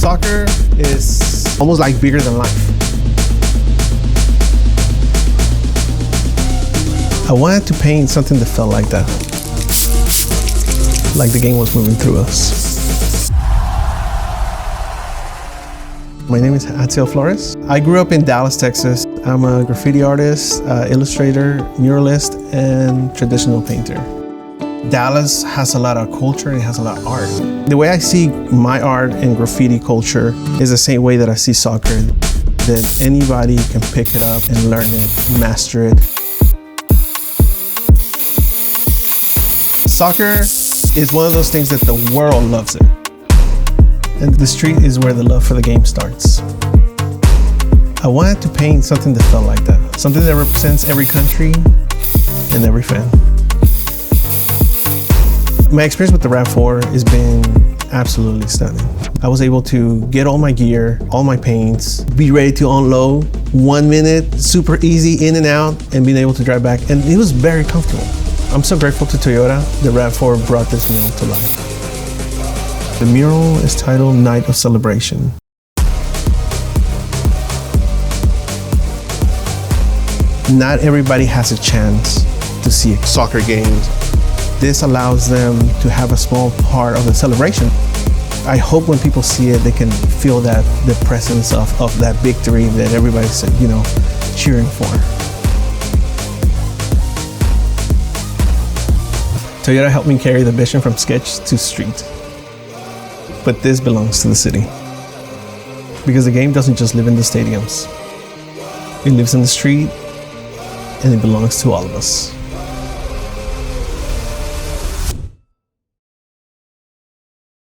Soccer is almost like bigger than life. I wanted to paint something that felt like that. Like the game was moving through us. My name is Hatziel Flores. I grew up in Dallas, Texas. I'm a graffiti artist, illustrator, muralist, and traditional painter. Dallas has a lot of culture and it has a lot of art. The way I see my art and graffiti culture is the same way that I see soccer. That anybody can pick it up and learn it, master it. Soccer is one of those things that the world loves it. And the street is where the love for the game starts. I wanted to paint something that felt like that. Something that represents every country and every fan. My experience with the RAV4 has been absolutely stunning. I was able to get all my gear, all my paints, be ready to unload 1 minute, super easy in and out, and being able to drive back. And it was very comfortable. I'm so grateful to Toyota. The RAV4 brought this mural to life. The mural is titled Night of Celebration. Not everybody has a chance to see a soccer game. This allows them to have a small part of the celebration. I hope when people see it, they can feel that the presence of that victory that everybody's, cheering for. Toyota helped me carry the vision from sketch to street. But this belongs to the city. Because the game doesn't just live in the stadiums. It lives in the street, and it belongs to all of us.